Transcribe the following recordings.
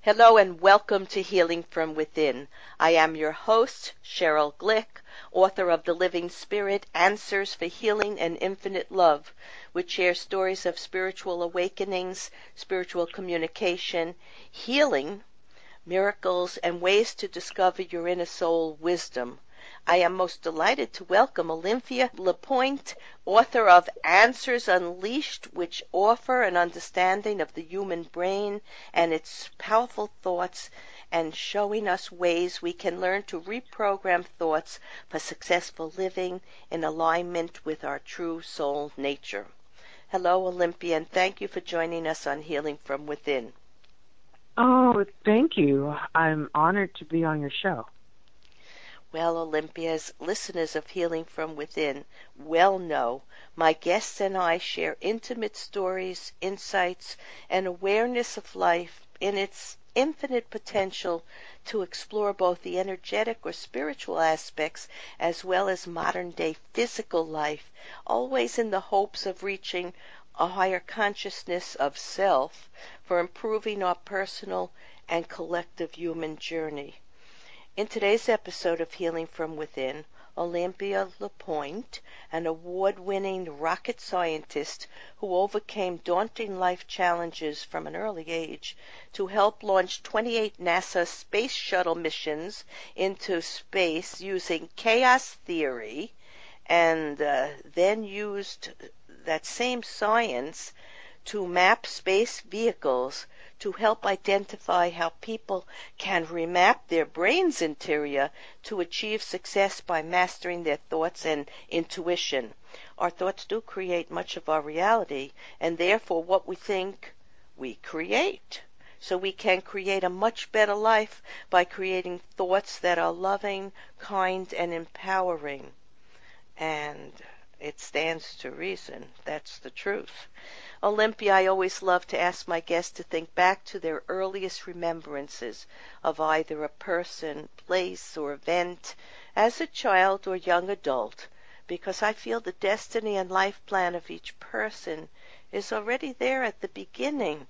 Hello and welcome to Healing from Within. I am your host, Sheryl, author of The Living Spirit, Answers for Healing and Infinite Love, which shares stories of spiritual awakenings, spiritual communication, healing, miracles, and ways to discover your inner soul wisdom. I am most delighted to welcome Olympia Le Point, author of Answers Unleashed, which offer an understanding of the human brain and its powerful thoughts, and showing us ways we can learn to reprogram thoughts for successful living in alignment with our true soul nature. Hello, Olympia, and thank you for joining us on Healing from Within. Oh, thank you. I'm honored to be on your show. Well, Olympia's listeners of Healing from Within well know my guests and I share intimate stories, insights, and awareness of life in its infinite potential to explore both the energetic or spiritual aspects as well as modern-day physical life, always in the hopes of reaching a higher consciousness of self for improving our personal and collective human journey. In today's episode of Healing from Within, Olympia Le Point, an award-winning rocket scientist who overcame daunting life challenges from an early age to help launch 28 NASA Space Shuttle missions into space using chaos theory, and then used that same science to map space vehicles to help identify how people can remap their brain's interior to achieve success by mastering their thoughts and intuition. Our thoughts do create much of our reality, and therefore what we think, we create. So we can create a much better life by creating thoughts that are loving, kind, and empowering. And it stands to reason. That's the truth. Olympia, I always love to ask my guests to think back to their earliest remembrances of either a person, place, or event as a child or young adult, because I feel the destiny and life plan of each person is already there at the beginning,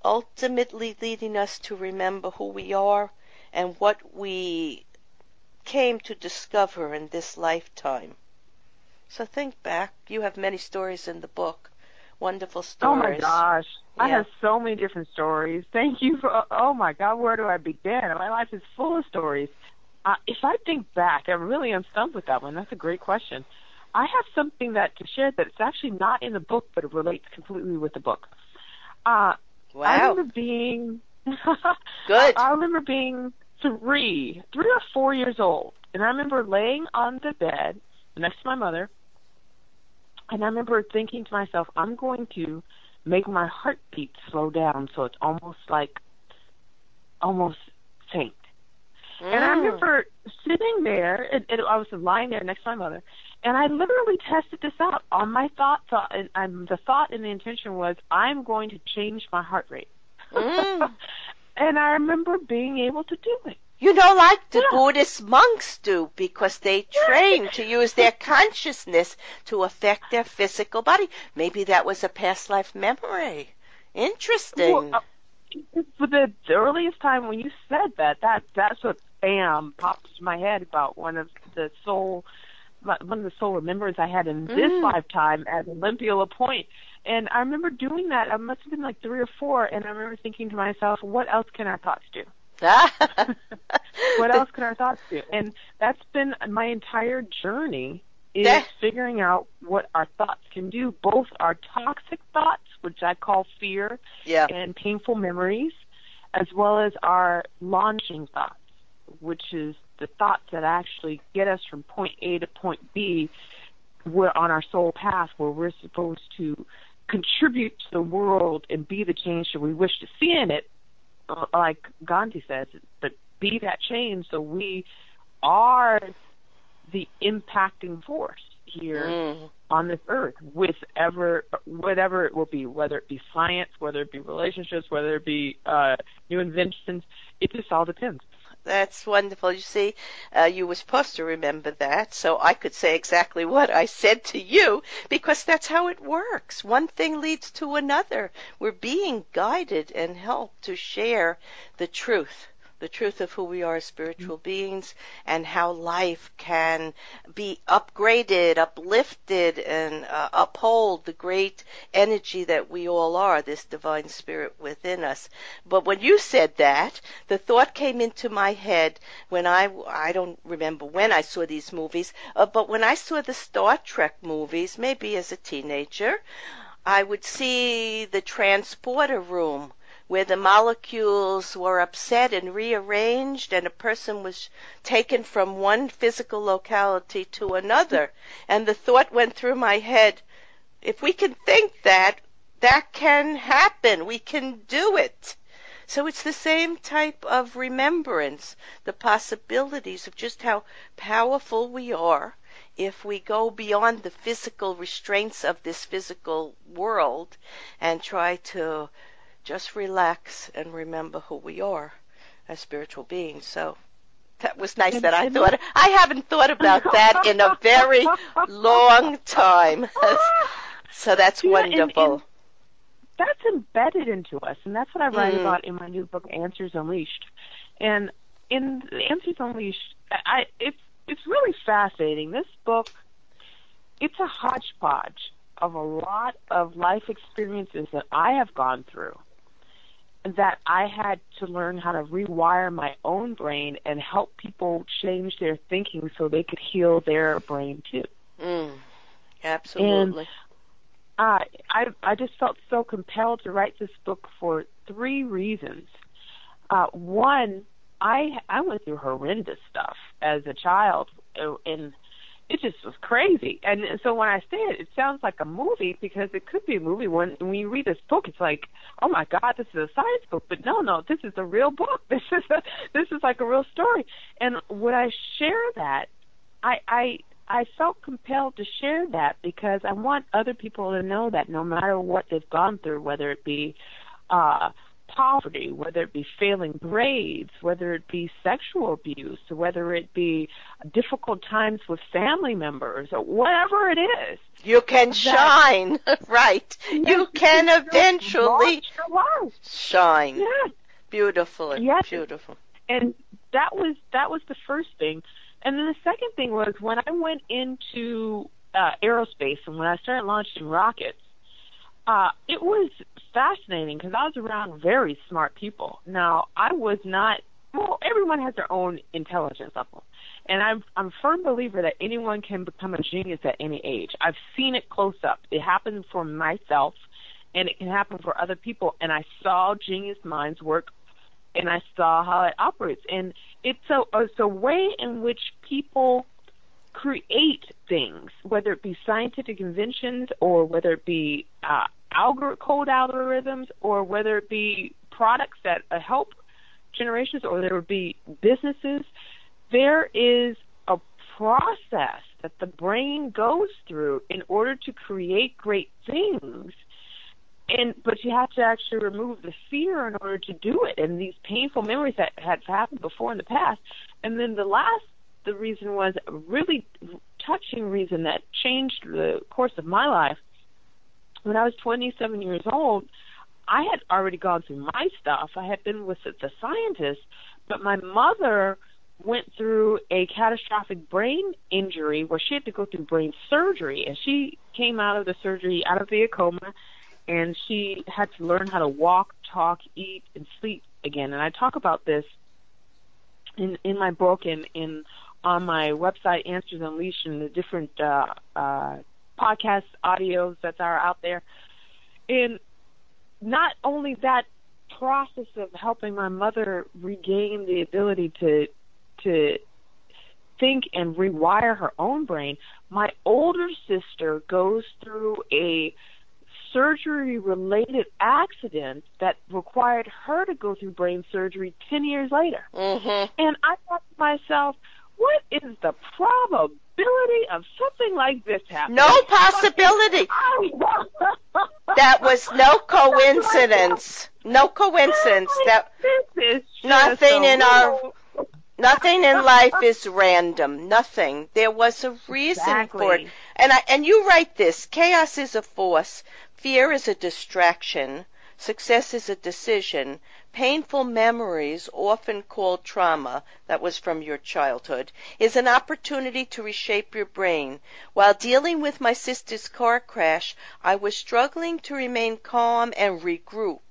ultimately leading us to remember who we are and what we came to discover in this lifetime. So think back. You have many stories in the book. Wonderful stories. Oh, my gosh. Yeah. I have so many different stories. Thank you for, oh, my God, where do I begin? My life is full of stories. If I think back, I really am stumped with that one. That's a great question. I have something to share that's actually not in the book, but it relates completely with the book. Wow. I remember being Good. I remember being 3 or 4 years old, and I remember laying on the bed next to my mother, and I remember thinking to myself, I'm going to make my heartbeat slow down so it's almost faint. And I remember sitting there, and I was lying there next to my mother, and I literally tested this out on my thought, and the thought and the intention was, I'm going to change my heart rate. And I remember being able to do it. You know, like the Buddhist monks do, because they train to use their consciousness to affect their physical body. Maybe that was a past life memory. Interesting. Well, for the earliest time when you said that's what popped into my head about one of the soul remembrance I had in this lifetime at Olympia Le Point. And I remember doing that. I must have been like 3 or 4, and I remember thinking to myself, what else can our thoughts do? What else can our thoughts do? And that's been my entire journey, is figuring out what our thoughts can do, both our toxic thoughts, which I call fear and painful memories, as well as our launching thoughts, which is the thoughts that actually get us from point A to point B. We're on our soul path where we're supposed to contribute to the world and be the change that we wish to see in it, like Gandhi says, but be that change so we are the impacting force here on this earth with whatever it will be, whether it be science, whether it be relationships, whether it be new inventions. It just all depends. That's wonderful. You see, you were supposed to remember that, so I could say exactly what I said to you, because that's how it works. One thing leads to another. We're being guided and helped to share the truth of who we are as spiritual beings, and how life can be upgraded, uplifted, and uphold the great energy that we all are, this divine spirit within us. But when you said that, the thought came into my head when I don't remember when I saw these movies, but when I saw the Star Trek movies, maybe as a teenager, I would see the transporter room where the molecules were upset and rearranged, and a person was taken from one physical locality to another. And the thought went through my head, if we can think that, that can happen. We can do it. So it's the same type of remembrance, the possibilities of just how powerful we are if we go beyond the physical restraints of this physical world and try to just relax and remember who we are as spiritual beings. So that was nice that I thought. I haven't thought about that in a very long time. So that's wonderful. And that's embedded into us, and that's what I write about in my new book, Answers Unleashed. And in Answers Unleashed, it's really fascinating. This book, it's a hodgepodge of a lot of life experiences that I have gone through, that I had to learn how to rewire my own brain and help people change their thinking so they could heal their brain too. Absolutely. And I just felt so compelled to write this book for 3 reasons. One, I went through horrendous stuff as a child, and it just was crazy. And so when I say it, it sounds like a movie, because it could be a movie. When you read this book, it's like, oh my God, this is a science book. But no, this is a real book. This is like a real story. And when I share that, I felt compelled to share that because I want other people to know that no matter what they've gone through, whether it be poverty, whether it be failing grades, whether it be sexual abuse, whether it be difficult times with family members, or whatever it is. You can shine, right. You can eventually shine. Yes. Beautiful. Yes. Beautiful. And that was the first thing. And then the second thing was when I went into aerospace and when I started launching rockets, it was fascinating because I was around very smart people. Now, I was not, well, everyone has their own intelligence level. And I'm a firm believer that anyone can become a genius at any age. I've seen it close up. It happened for myself, and it can happen for other people. And I saw genius minds work, and I saw how it operates. And it's a way in which people create things, whether it be scientific inventions or whether it be code algorithms or whether it be products that help generations or there would be businesses. There is a process that the brain goes through in order to create great things. But you have to actually remove the fear in order to do it, and these painful memories that had happened before in the past. And then the reason was a really touching reason that changed the course of my life. When I was 27 years old, I had already gone through my stuff. I had been with the scientists, but my mother went through a catastrophic brain injury where she had to go through brain surgery, and she came out of the surgery, out of the coma, and she had to learn how to walk, talk, eat, and sleep again. And I talk about this in my book and on my website, Answers Unleashed, and the different podcast audios that are out there. And not only that process of helping my mother regain the ability to think and rewire her own brain, my older sister goes through a surgery-related accident that required her to go through brain surgery 10 years later. Mm-hmm. And I thought to myself, what is the probability of something like this happening? No possibility. That was no coincidence. No coincidence. That this is nothing in our Nothing in life is random. Nothing. There was a reason for it. Exactly. And you write this. Chaos is a force. Fear is a distraction. Success is a decision. Painful memories, often called trauma, that was from your childhood, is an opportunity to reshape your brain. While dealing with my sister's car crash, I was struggling to remain calm and regroup.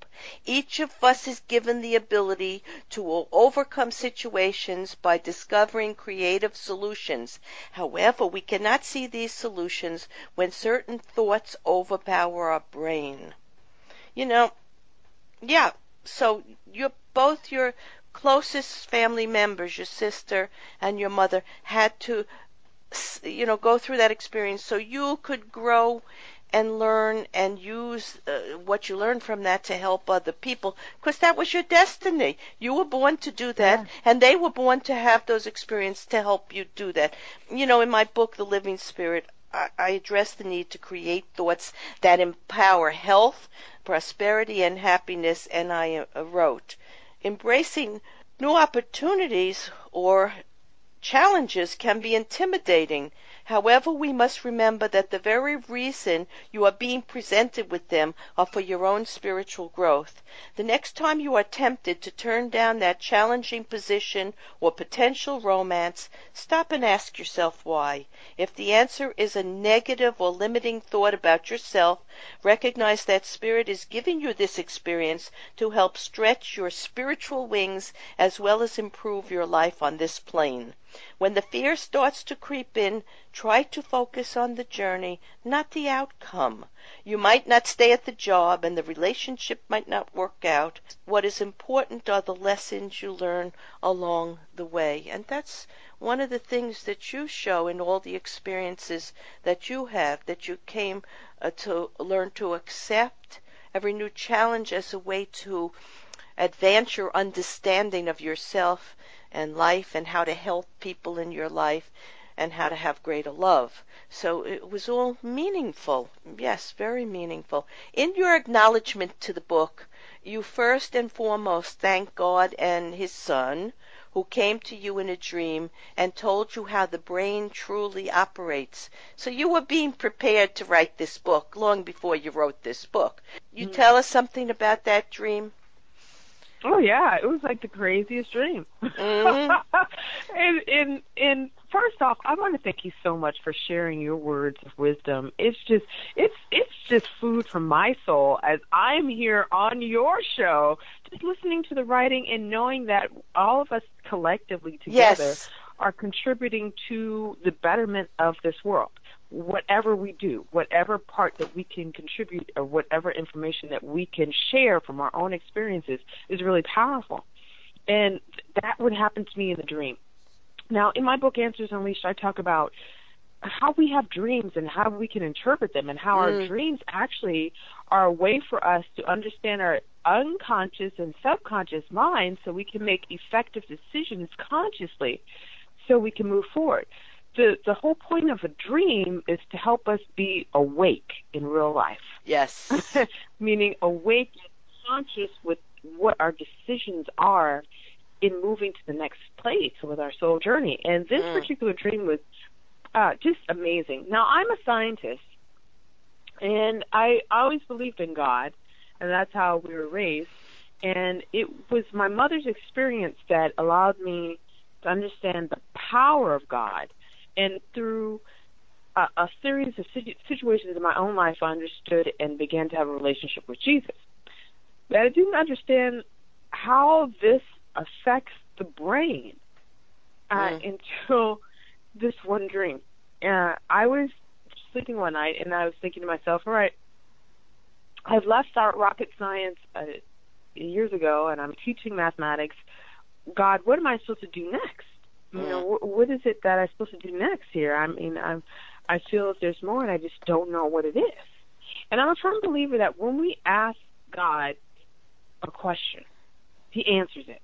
Each of us is given the ability to overcome situations by discovering creative solutions. However, we cannot see these solutions when certain thoughts overpower our brain. You know, yeah, so both your closest family members, your sister and your mother, had to, go through that experience so you could grow and learn and use what you learned from that to help other people, because that was your destiny. You were born to do that, Yeah. and they were born to have those experiences to help you do that. In my book, The Living Spirit, I address the need to create thoughts that empower health, prosperity, and happiness, and I wrote, embracing new opportunities or challenges can be intimidating. However, we must remember that the very reason you are being presented with them are for your own spiritual growth. The next time you are tempted to turn down that challenging position or potential romance, stop and ask yourself why. If the answer is a negative or limiting thought about yourself, recognize that Spirit is giving you this experience to help stretch your spiritual wings as well as improve your life on this plane. When the fear starts to creep in, try to focus on the journey, not the outcome. You might not stay at the job and the relationship might not work out. What is important are the lessons you learn along the way. And that's one of the things that you show in all the experiences that you have, that you came to learn to accept every new challenge as a way to advance your understanding of yourself and life and how to help people in your life and how to have greater love. So it was all meaningful. Yes, very meaningful. In your acknowledgement to the book, you first and foremost thank God and His Son, who came to you in a dream and told you how the brain truly operates. So you were being prepared to write this book long before you wrote this book. You tell us something about that dream? Oh yeah, it was like the craziest dream. Mm-hmm. and first off, I want to thank you so much for sharing your words of wisdom. It's just food for my soul as I'm here on your show, just listening to the writing and knowing that all of us collectively together are contributing to the betterment of this world. Whatever we do, whatever part that we can contribute or whatever information that we can share from our own experiences is really powerful. And that would happen to me in the dream. Now, in my book, Answers Unleashed, I talk about how we have dreams and how we can interpret them and how our dreams actually are a way for us to understand our unconscious and subconscious minds so we can make effective decisions consciously so we can move forward. The whole point of a dream is to help us be awake in real life. Yes. Meaning awake and conscious with what our decisions are in moving to the next place with our soul journey. And this particular dream was just amazing. Now, I'm a scientist, and I always believed in God, and that's how we were raised. And it was my mother's experience that allowed me to understand the power of God. And through a series of situations in my own life, I understood and began to have a relationship with Jesus. But I didn't understand how this affects the brain until this one dream. I was sleeping one night, and I was thinking to myself, all right, I've left out rocket science years ago, and I'm teaching mathematics. God, what am I supposed to do next? You know, what is it that I'm supposed to do next here? I mean, I feel that there's more, and I just don't know what it is. And I'm a firm believer that when we ask God a question, He answers it.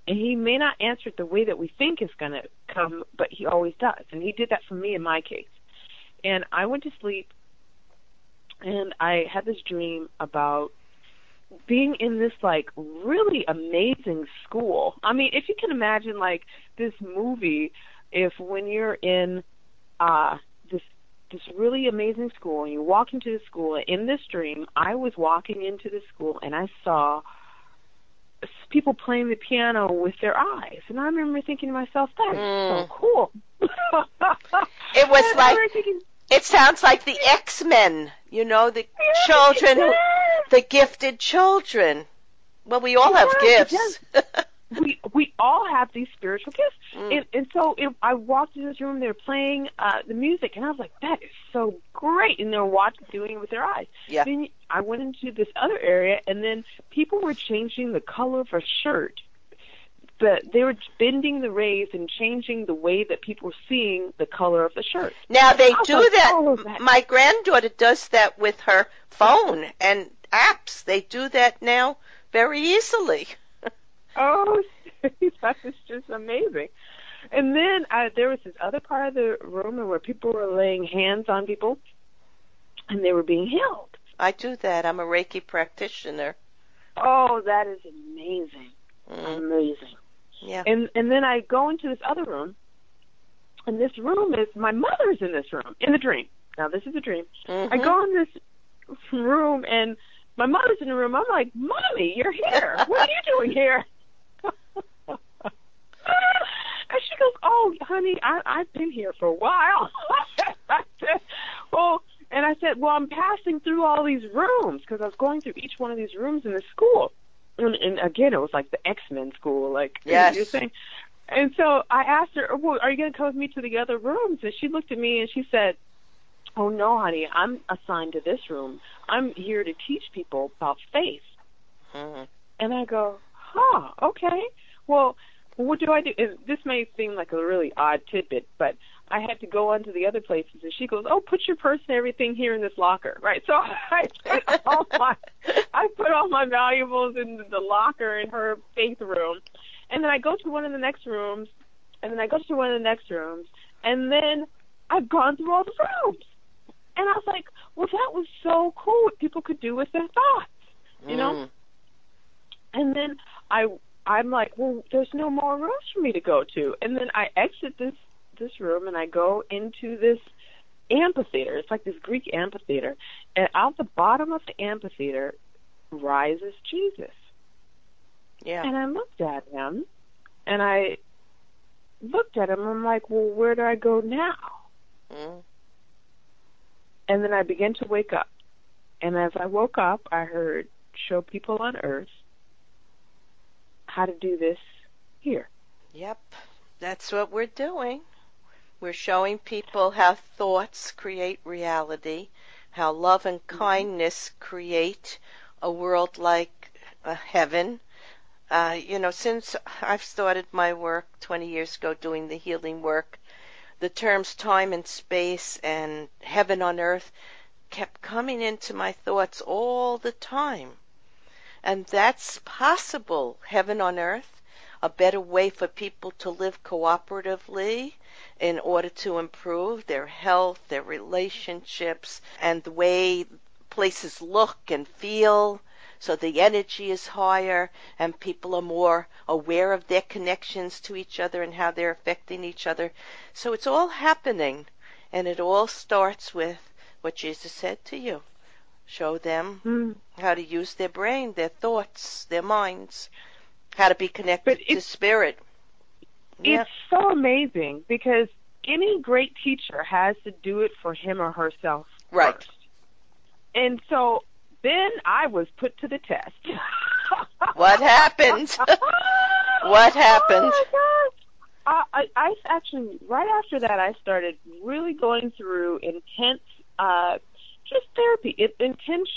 And He may not answer it the way that we think it's going to come, but He always does. And He did that for me in my case. And I went to sleep, and I had this dream about being in this like really amazing school. I mean, if you can imagine like this movie, if when you're in this really amazing school and you walk into the school, in this dream, I was walking into the school and I saw people playing the piano with their eyes, and I remember thinking to myself, that is so cool. It was like, it sounds like the X-Men, you know, the children, the gifted children. Well, we all have gifts. We all have these spiritual gifts. And so I walked in this room, they were playing the music, and I was like, that is so great. And they were doing it with their eyes. Yeah. Then I went into this other area, and then people were changing the color of a shirt. They were bending the rays and changing the way that people were seeing the color of the shirt. Now, they do that. My granddaughter does that with her phone and apps. They do that now very easily. Oh, that is just amazing. And then there was this other part of the room where people were laying hands on people, and they were being healed. I do that. I'm a Reiki practitioner. Oh, that is amazing. Amazing. Yeah. And then I go into this other room, and this room is, my mother's in this room, in the dream. Now, this is a dream. I go in this room, and my mother's in the room. I'm like, Mommy, you're here. What are you doing here? And she goes, oh, honey, I've been here for a while. I said, well, and I said, well, I'm passing through all these rooms because I was going through each one of these rooms in the school. And again, it was like the X-Men school, like yes. You're saying. And so I asked her, well, are you going to come with me to the other rooms? And she looked at me and she said, oh, no, honey, I'm assigned to this room. I'm here to teach people about faith. And I go, okay. Well, what do I do? And this may seem like a really odd tidbit, but I had to go on to the other places. And she goes, oh, put your purse and everything here in this locker. Right. So I put all my valuables in the locker in her faith room. And then I go to one of the next rooms. And then I go to one of the next rooms. And then I've gone through all the rooms. And I was like, well, that was so cool what people could do with their thoughts, you know? And then I'm like, well, there's no more rooms for me to go to. And then I exit this room and I go into this amphitheater. It's like this Greek amphitheater. And out the bottom of the amphitheater rises Jesus. Yeah. And I looked at him and I'm like, well, where do I go now? And then I began to wake up. And as I woke up, I heard, show people on earth how to do this here. Yep. That's what we're doing. We're showing people how thoughts create reality, how love and kindness create a world like heaven. Since I've started my work 20 years ago doing the healing work, the terms time and space and heaven on earth kept coming into my thoughts all the time. And that's possible, heaven on earth, a better way for people to live cooperatively in order to improve their health, their relationships, and the way places look and feel, so the energy is higher and people are more aware of their connections to each other and how they're affecting each other. So it's all happening, and it all starts with what Jesus said to you. Show them how to use their brain, their thoughts, their minds, how to be connected to spirit. It's so amazing because any great teacher has to do it for him or herself first. And so then I was put to the test. What happened? What happened? Oh my gosh. I actually, right after that, I started really going through intense just therapy, intense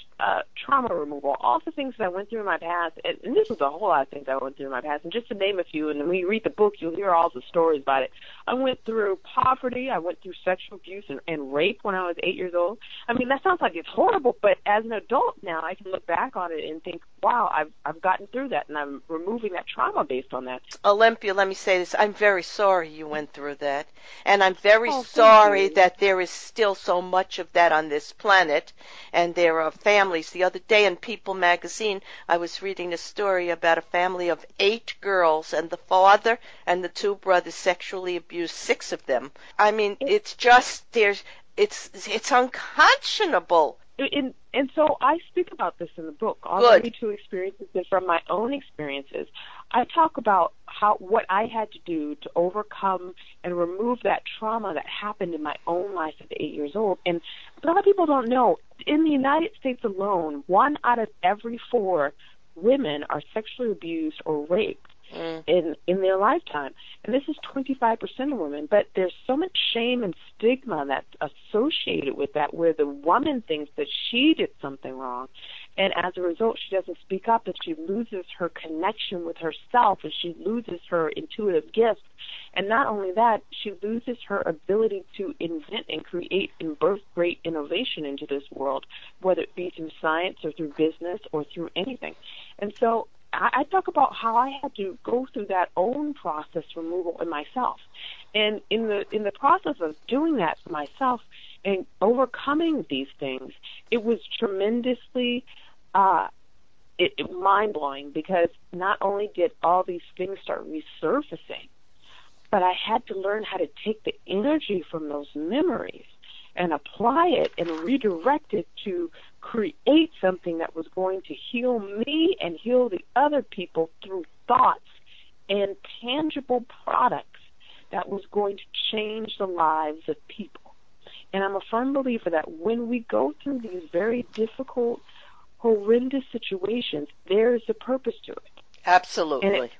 trauma removal, all the things that I went through in my past, and this was a whole lot of things I went through in my past, and just to name a few, and when you read the book, you'll hear all the stories about it. I went through poverty, I went through sexual abuse and rape when I was 8 years old. I mean, that sounds like it's horrible, but as an adult now, I can look back on it and think, wow, I've gotten through that, and I'm removing that trauma based on that. Olympia, let me say this. I'm very sorry you went through that, and I'm very sorry that there is still so much of that on this planet, and there are families families. The other day in People magazine, I was reading a story about a family of 8 girls, and the father and the 2 brothers sexually abused 6 of them. I mean, it's just, it's unconscionable. And so I speak about this in the book, all Good. the Me Too experiences, and from my own experiences, I talk about what I had to do to overcome and remove that trauma that happened in my own life at 8 years old. And a lot of people don't know, in the United States alone, 1 out of every 4 women are sexually abused or raped in their lifetime. And this is 25% of women, but there's so much shame and stigma that's associated with that, where the woman thinks that she did something wrong, and as a result she doesn't speak up, and she loses her connection with herself, and she loses her intuitive gifts. And not only that, she loses her ability to invent and create and birth great innovation into this world, whether it be through science or through business or through anything. And so I talk about how I had to go through that own process removal in myself. And in the process of doing that for myself and overcoming these things, it was tremendously mind-blowing, because not only did all these things start resurfacing, but I had to learn how to take the energy from those memories and apply it and redirect it to create something that was going to heal me and heal the other people through thoughts and tangible products that was going to change the lives of people. And I'm a firm believer that when we go through these very difficult, horrendous situations, there is a purpose to it. Absolutely.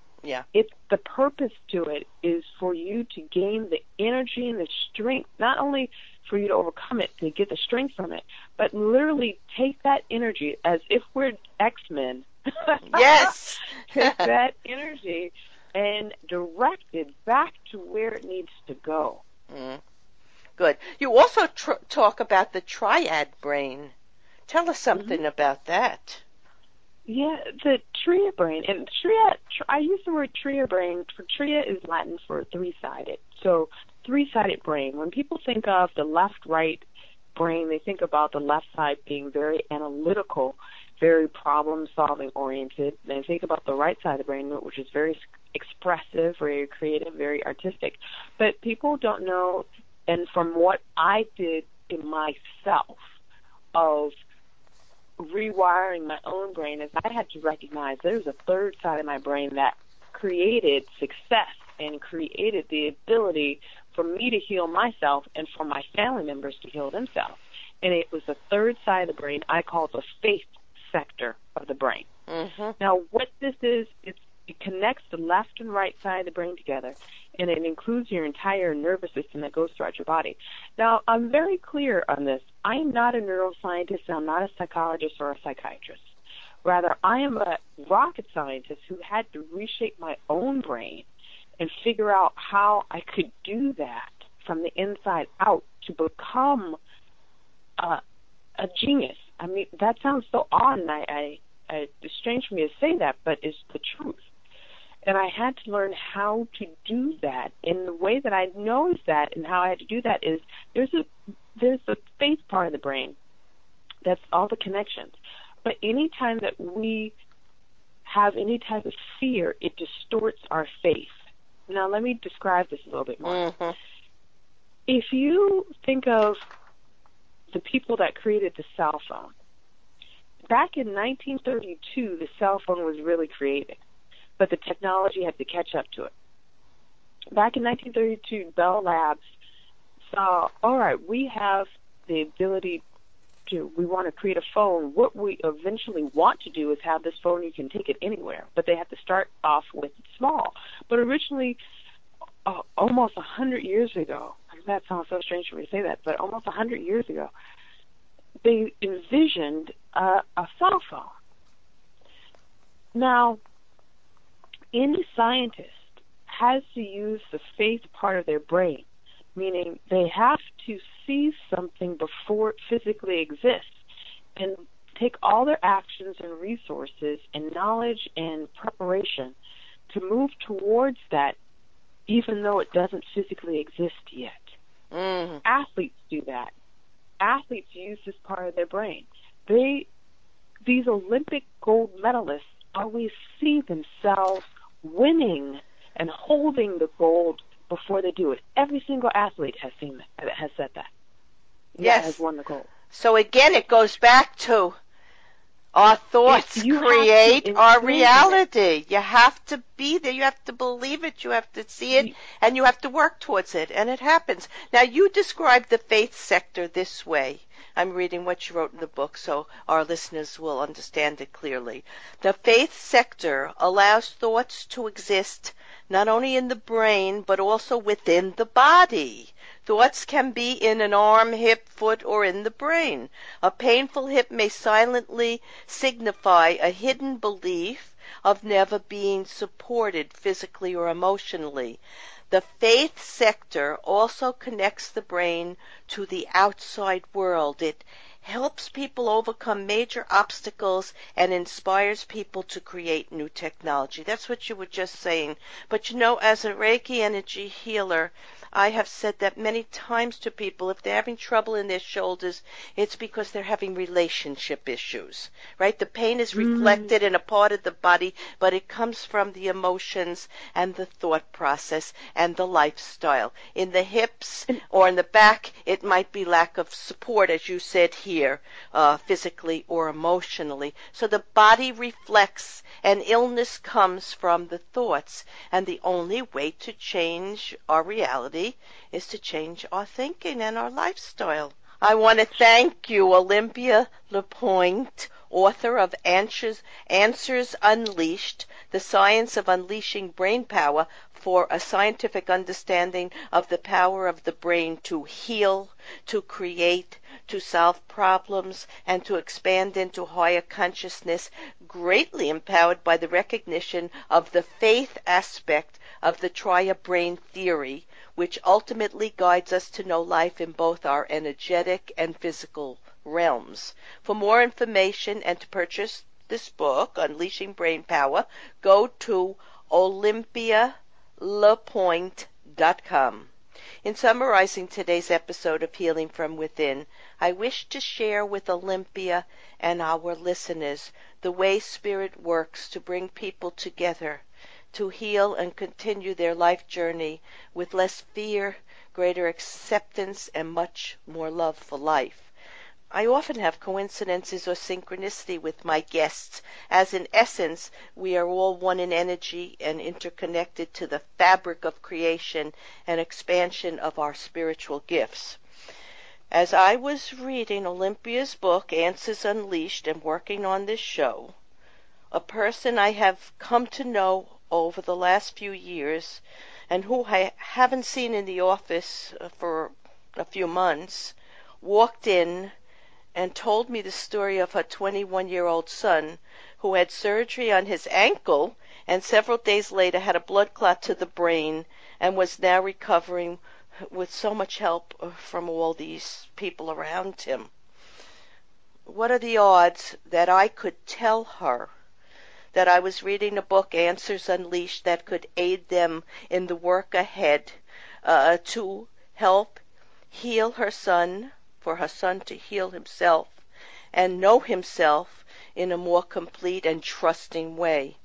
It's the purpose to it is for you to gain the energy and the strength, not only for you to overcome it, to get the strength from it, but literally take that energy as if we're X-Men. Yes. Take that energy and direct it back to where it needs to go. Good. You also talk about the triad brain. Tell us something about that. Yeah, the triad brain. And triad, I use the word triad brain. For triad is Latin for 3-sided. So 3-sided brain. When people think of the left-right brain, they think about the left side being very analytical, very problem-solving oriented. They think about the right side of the brain, which is very expressive, very creative, very artistic. But people don't know, and from what I did in myself of rewiring my own brain, is I had to recognize there's a third side of my brain that created success and created the ability for me to heal myself and for my family members to heal themselves. And it was the third side of the brain I call the faith sector of the brain. Now, what this is, it connects the left and right side of the brain together, and it includes your entire nervous system that goes throughout your body. Now, I'm very clear on this. I am not a neuroscientist, and I'm not a psychologist or a psychiatrist. Rather, I am a rocket scientist who had to reshape my own brain and figure out how I could do that from the inside out to become a genius. I mean, that sounds so odd, and it's strange for me to say that, but it's the truth. And I had to learn how to do that. And the way that I know that and how I had to do that is there's a faith part of the brain. That's all the connections. But any time that we have any type of fear, it distorts our faith. Now, let me describe this a little bit more. If you think of the people that created the cell phone, back in 1932, the cell phone was really created, but the technology had to catch up to it. Back in 1932, Bell Labs saw, all right, we have the ability we want to create a phone. What we eventually want to do is have this phone, you can take it anywhere, but they have to start off with small. But originally, almost 100 years ago, that sounds so strange for me to say that, but almost 100 years ago, they envisioned a cell phone. Now, any scientist has to use the faith part of their brain, meaning they have to see something before it physically exists and take all their actions and resources and knowledge and preparation to move towards that, even though it doesn't physically exist yet. Athletes do that. Athletes use this part of their brain. They these Olympic gold medalists always see themselves winning and holding the gold before they do it. Every single athlete has said that. Yes. That has won the gold. So again, it goes back to our thoughts create our reality. You have to be there. You have to believe it. You have to see it, and you have to work towards it, and it happens. Now, you describe the faith sector this way. I'm reading what you wrote in the book so our listeners will understand it clearly. The faith sector allows thoughts to exist not only in the brain but also within the body. Thoughts can be in an arm, hip, foot, or in the brain. A painful hip may silently signify a hidden belief of never being supported physically or emotionally. The faith sector also connects the brain to the outside world. It helps people overcome major obstacles and inspires people to create new technology. That's what you were just saying. But you know, as a Reiki energy healer, I have said that many times to people. If they're having trouble in their shoulders, it's because they're having relationship issues, right? The pain is reflected in a part of the body, but it comes from the emotions and the thought process and the lifestyle. In the hips or in the back, it might be lack of support, as you said here, physically or emotionally. So the body reflects, and illness comes from the thoughts. And the only way to change our reality is to change our thinking and our lifestyle. I want to thank you, Olympia Le Point, author of Answers Unleashed, The Science of Unleashing Brain Power, for a scientific understanding of the power of the brain to heal, to create, to solve problems, and to expand into higher consciousness, greatly empowered by the recognition of the faith aspect of the triad brain theory, which ultimately guides us to know life in both our energetic and physical realms. For more information and to purchase this book, Unleashing Brain Power, go to olympialepoint.com. In summarizing today's episode of Healing from Within, I wish to share with Olympia and our listeners the way Spirit works to bring people together, to heal and continue their life journey with less fear, greater acceptance, and much more love for life. I often have coincidences or synchronicity with my guests, as in essence we are all one in energy and interconnected to the fabric of creation and expansion of our spiritual gifts. As I was reading Olympia's book, Answers Unleashed, and working on this show, a person I have come to know over the last few years and who I haven't seen in the office for a few months walked in and told me the story of her 21-year-old son who had surgery on his ankle and several days later had a blood clot to the brain and was now recovering with so much help from all these people around him. What are the odds that I could tell her that I was reading a book, Answers Unleashed, that could aid them in the work ahead to help heal her son, for her son to heal himself and know himself in a more complete and trusting way.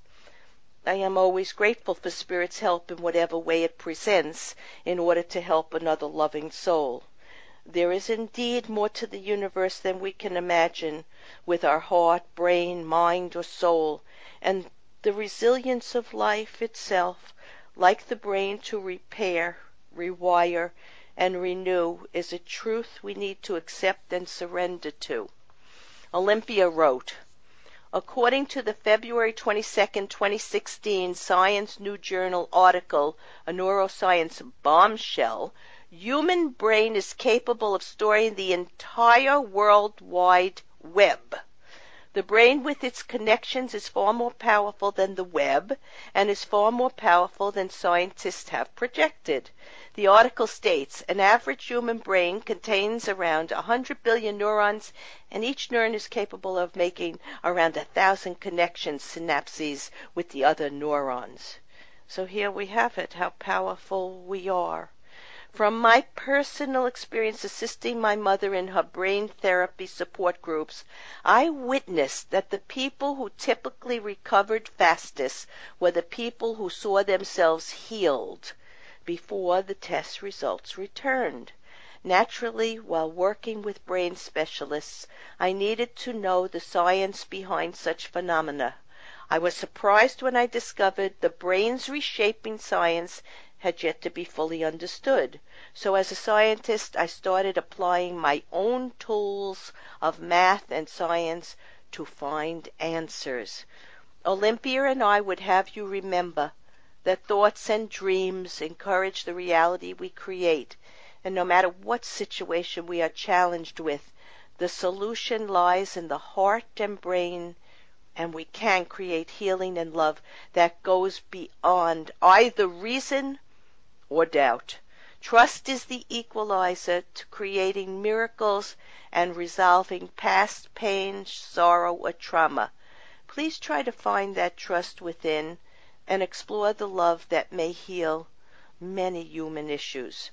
I am always grateful for Spirit's help in whatever way it presents in order to help another loving soul. There is indeed more to the universe than we can imagine with our heart, brain, mind, or soul, and the resilience of life itself, like the brain to repair, rewire, and renew, is a truth we need to accept and surrender to. Olympia wrote, according to the February 22, 2016 Science New Journal article, A Neuroscience Bombshell, human brain is capable of storing the entire World Wide Web. The brain with its connections is far more powerful than the web and is far more powerful than scientists have projected. The article states, an average human brain contains around 100 billion neurons, and each neuron is capable of making around 1,000 connections, synapses, with the other neurons. So here we have it, how powerful we are. From my personal experience assisting my mother in her brain therapy support groups, I witnessed that the people who typically recovered fastest were the people who saw themselves healed before the test results returned. Naturally, while working with brain specialists, I needed to know the science behind such phenomena. I was surprised when I discovered the brain's reshaping science had yet to be fully understood. So as a scientist, I started applying my own tools of math and science to find answers. Olympia and I would have you remember that thoughts and dreams encourage the reality we create, and no matter what situation we are challenged with, the solution lies in the heart and brain, and we can create healing and love that goes beyond either reason or doubt. Trust is the equalizer to creating miracles and resolving past pain, sorrow, or trauma. Please try to find that trust within and explore the love that may heal many human issues.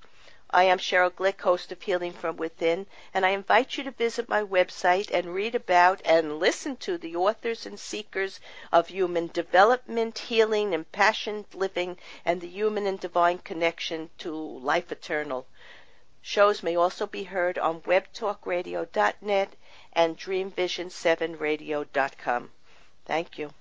I am Sheryl Glick, host of Healing from Within, and I invite you to visit my website and read about and listen to the authors and seekers of human development, healing, impassioned living, and the human and divine connection to life eternal. Shows may also be heard on webtalkradio.net and dreamvision7radio.com. Thank you.